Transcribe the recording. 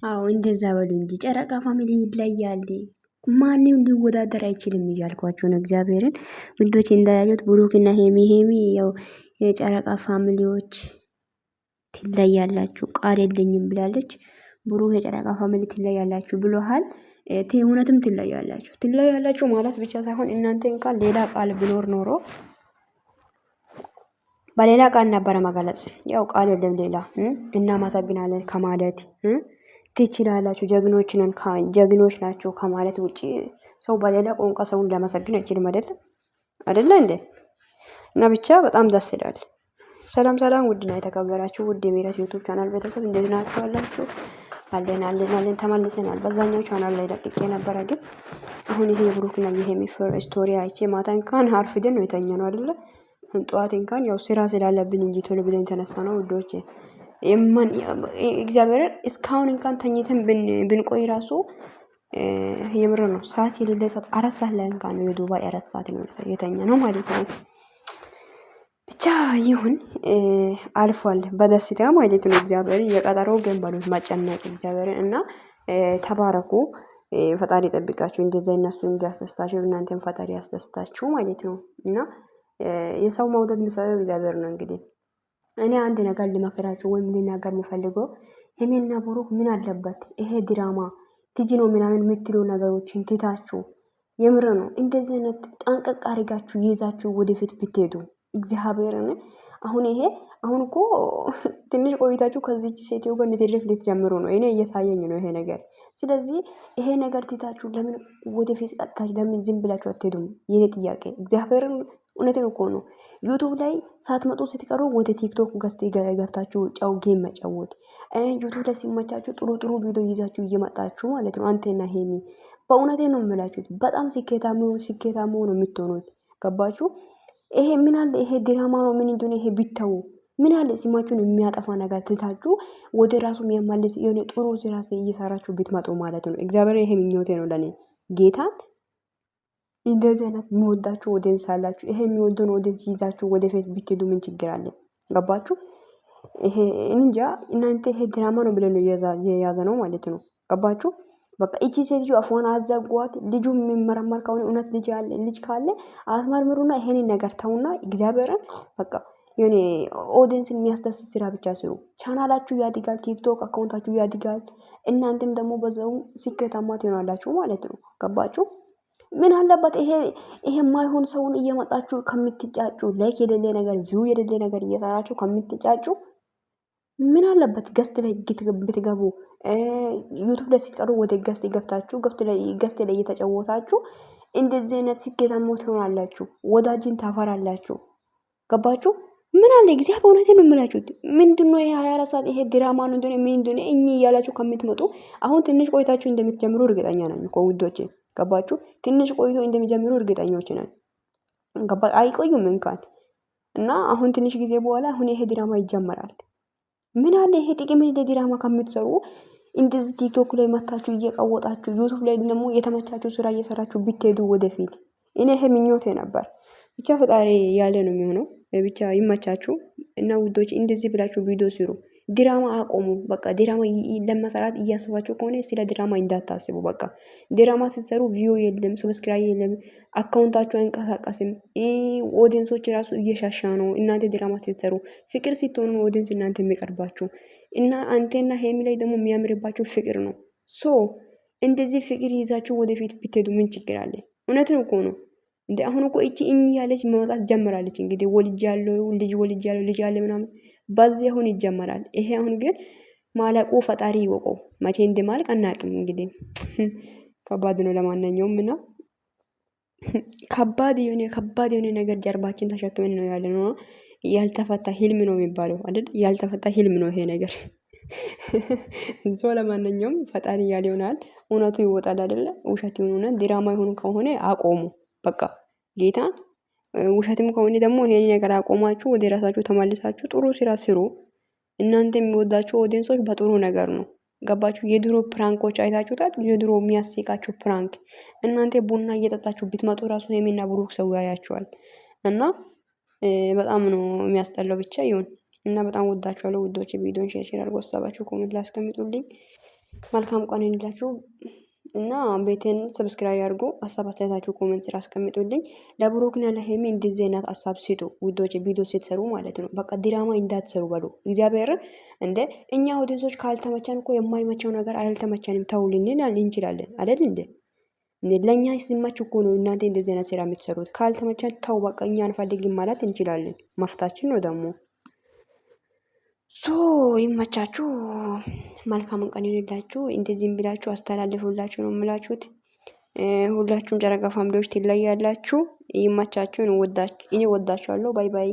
አዎ እንደዛ በሉ እንጂ ጨረቃ ፋሚሊ ይለያል። ማንም ሊወዳደር አይችልም እያልኳቸው ነው። እግዚአብሔርን ውዶች እንዳያዩት ብሩክና ሄሚ ያው የጨረቃ ፋሚሊዎች ትለያላችሁ። ቃል የለኝም ብላለች። ብሩክ የጨረቃ ፋሚሊ ትለያላችሁ ብሎሃል። እውነትም ትለያላችሁ ማለት ብቻ ሳይሆን እናንተ እንኳን ሌላ ቃል ቢኖር ኖሮ በሌላ ቃል ነበረ መገለጽ። ያው ቃል የለም ሌላ እናመሰግናለን ከማለት ትችላላችሁ። ጀግኖች ናቸው ከማለት ውጪ ሰው በሌላ ቋንቋ ሰውን ሊያመሰግን አይችልም። አይደለ እንዴ? እና ብቻ በጣም ደስ ይላል። ሰላም ሰላም፣ ውድና የተከበራችሁ ውድ የሜላት ዩቲዩብ ቻናል ቤተሰብ እንዴት ናችሁ? አላችሁ አለን ተመልሰናል። በዛኛው ቻናል ላይ ለቅቄ ነበረ፣ ግን አሁን ይሄ የብሩክና የሄሚ ስቶሪ አይቼ ማታ እንኳን አርፍደን ነው የተኛነው አይደለ? ጠዋት እንኳን ያው ስራ ስላለብን እንጂ ቶሎ ብለን ተነሳ ነው ውዶቼ። እግዚአብሔር እስካሁን እንኳን ተኝተን ብንቆይ ራሱ የምር ነው ሰዓት የሌለ ሰዓት 4 ሰዓት ላይ እንኳን ነው የዱባይ 4 ሰዓት ነው የተኛ ነው ማለት ነው። ብቻ ይሁን አልፏል በደስታ ማለት ነው። እግዚአብሔር የቀጠሮ ግን ባሉት ማጨነቅ እግዚአብሔርን እና ተባረኩ። ፈጣሪ ጠብቃችሁ እንደዛ እነሱ እንዲያስደስታችሁ እናንተም ፈጣሪ ያስደስታችሁ ማለት ነው። እና የሰው መውደድ የሚሰጠው እግዚአብሔር ነው። እንግዲህ እኔ አንድ ነገር ልመክራችሁ ወይም ልናገር የምፈልገው ሄሚና ብሩክ ምን አለበት ይሄ ድራማ ትጂ ነው ምናምን የምትሉ ነገሮችን ትታችሁ የምር ነው እንደዚህ አይነት ጠንቀቅ አድርጋችሁ ይዛችሁ ወደፊት ብትሄዱ እግዚአብሔርን አሁን እኮ ትንሽ ቆይታችሁ ከዚህች ሴትዮ ጋር ንትርክ ልትጀምሩ ነው። እኔ እየታየኝ ነው ይሄ ነገር። ስለዚህ ይሄ ነገር ትታችሁ ለምን ወደፊት ቀጥታችሁ ለምን ዝም ብላችሁ አትሄዱም? የኔ ጥያቄ እግዚአብሔርን እውነትን እኮ ነው። ዩቱብ ላይ ሳትመጡ ስትቀሩ ወደ ቲክቶክ ገስት ገብታችሁ ጫው ጌም መጫወት፣ ዩቱብ ላይ ሲመቻችሁ ጥሩ ጥሩ ቪዲዮ ይዛችሁ እየመጣችሁ ማለት ነው። አንተና ሄሚ በእውነቴ ነው የምላችሁት፣ በጣም ስኬታማ ነው የምትሆኑት። ገባችሁ? ይሄ ምን አለ ይሄ ድራማ ነው ምን እንደሆነ ይሄ ቢተው ምን አለ ስማችሁን የሚያጠፋ ነገር ትታችሁ ወደ ራሱ የሚያማልስ የሆነ ጥሩ ስራ እየሰራችሁ ብትመጡ ማለት ነው። እግዚአብሔር ይሄ ምኞቴ ነው ለኔ ጌታን እንደዚህ አይነት የሚወዳችሁ ኦዲየንስ አላችሁ። ይሄ የሚወደውን ኦዲየንስ ይዛችሁ ወደፊት ብትሄዱ ምን ችግር አለ? ገባችሁ? ይሄ እንጃ እናንተ ይሄ ድራማ ነው ብለን ነው የያዘ ነው ማለት ነው። ገባችሁ? በቃ እቺ ሴትዮ አፏን አዘጓት። ልጁ የሚመረመር ከሆነ እውነት ልጅ ካለ አስመርምሩና ይሄንን ነገር ተውና እግዚአብሔርን በቃ የሆነ ኦዲየንስን የሚያስደስት ስራ ብቻ ስሩ። ቻናላችሁ ያድጋል፣ ቲክቶክ አካውንታችሁ ያድጋል። እናንተም ደግሞ በዛው ስኬታማ ትሆናላችሁ ማለት ነው። ገባችሁ? ምን አለበት ይሄ የማይሆን ሰውን እየመጣችሁ ከምትጫጩ፣ ላይክ የሌለ ነገር ቪው የሌለ ነገር እየሰራችሁ ከምትጫጩ ምን አለበት ገስት ላይ ብትገቡ፣ ዩቱብ ላይ ስትቀሩ ወደ ገስት ገብታችሁ ገስት ላይ እየተጫወታችሁ እንደዚህ አይነት ስኬታማ ትሆናላችሁ፣ ወዳጅን ታፈራላችሁ። ገባችሁ? ምን አለ እግዚአብሔር እውነቴን ነው የምላችሁት። ምንድነው ይሄ 24 ሰዓት ይሄ ድራማ ነው እንደሆነ ምን እንደሆነ እያላችሁ ከምትመጡ አሁን ትንሽ ቆይታችሁ እንደምትጀምሩ እርግጠኛ ነኝ እኮ ውዶቼ። ገባችሁ? ትንሽ ቆይቶ እንደሚጀምሩ እርግጠኞች ነን። አይቆዩም እንኳን እና አሁን ትንሽ ጊዜ በኋላ አሁን ይሄ ድራማ ይጀመራል። ምን አለ ይሄ ጥቅም ድራማ ከምትሰሩ እንደዚህ ቲክቶክ ላይ መታችሁ እየቀወጣችሁ ዩቱብ ላይ ደግሞ የተመቻችሁ ስራ እየሰራችሁ ብትሄዱ ወደፊት። እኔ ይሄ ምኞቴ ነበር። ብቻ ፈጣሪ ያለ ነው የሚሆነው። ብቻ ይመቻችሁ እና ውዶች እንደዚህ ብላችሁ ቪዲዮ ስሩ። ድራማ አቆሙ። በቃ ድራማ ለመሰራት እያሰባችሁ ከሆነ ስለ ድራማ እንዳታስቡ። በቃ ድራማ ስትሰሩ ቪው የለም፣ ሰብስክራይብ የለም፣ አካውንታችሁ አይንቀሳቀስም። ኦዲየንሶች ራሱ እየሻሻ ነው። እናንተ ድራማ ስትሰሩ ፍቅር ስትሆኑ ኦዲየንስ እናንተ የሚቀርባችሁ እና አንተና ሄሚ ላይ ደግሞ የሚያምርባችሁ ፍቅር ነው። እንደዚህ ፍቅር ይዛችሁ ወደፊት ብትሄዱ ምን ችግር አለ? እውነትን እኮ ነው እንዴ። አሁን እኮ እቺ ያለች መውጣት ጀምራለች። እንግዲህ ልጅ አለ ምናምን በዚህ አሁን ይጀመራል። ይሄ አሁን ግን ማለቁ ፈጣሪ ይወቀው። መቼ እንደማልቅ አናቅም። እንግዲህ ከባድ ነው። ለማንኛውም እና ከባድ የሆነ ነገር ጀርባችን ተሸክመን ነው ያለ ነው። ያልተፈታ ህልም ነው የሚባለው አይደል? ያልተፈታ ህልም ነው ይሄ ነገር። ለማንኛውም ፈጣሪ ያለ ይሆናል። እውነቱ ይወጣል አይደለ? ውሸት ይሁን ድራማ ይሁን ከሆነ አቆሙ በቃ ጌታን። ውሸትም ከሆነ ደግሞ ይሄን ነገር አቆማችሁ ወደ ራሳችሁ ተመልሳችሁ ጥሩ ስራ ስሩ። እናንተ የሚወዳችሁ ኦዲየንሶች በጥሩ ነገር ነው። ገባችሁ? የድሮ ፕራንኮች አይታችሁታል። የድሮ የሚያስቃችሁ ፕራንክ እናንተ ቡና እየጠጣችሁ ብትመጡ ራሱ ሄሚና ብሩክ ሰው ያያችኋል። እና በጣም ነው የሚያስጠላው። ብቻ ይሁን እና በጣም ወዳችኋለሁ ውዶች። ቪዲዮን ሼር አድርጉ፣ ሀሳባችሁ ኮሜንት ላይ አስቀምጡልኝ። መልካም ቀን ይሁንላችሁ እና ቤቴን ሰብስክራይብ ያድርጉ። ሀሳብ አስተያየታችሁ ኮሜንት ስራ አስቀምጡልኝ። ለብሩክና ለሄሚ እንደዚህ አይነት ሀሳብ ስጡ ውዶች፣ ቪዲዮ ስትሰሩ ማለት ነው። በቃ ድራማ እንዳትሰሩ በሉ እግዚአብሔርን። እንደ እኛ ኦዲየንሶች ካልተመቸን እኮ የማይመቸው ነገር አልተመቸንም ተው ልንል እንችላለን አይደል እንዴ? ለእኛ ሲመች እኮ ነው እናንተ እንደዚህ አይነት ስራ የምትሰሩት። ካልተመቸን ተው በቃ እኛ አንፈልግም ማለት እንችላለን። መፍታችን ነው ደግሞ። ሶ ይመቻችሁ። መልካም ቀን ይሁንላችሁ። እንደዚህም ብላችሁ አስተላልፉላችሁ ነው የምላችሁት። ሁላችሁም ጨረቃ ፋሚሊዎች ትለያላችሁ። ይመቻችሁ። እኔ ወዳችኋለሁ። ባይ ባይ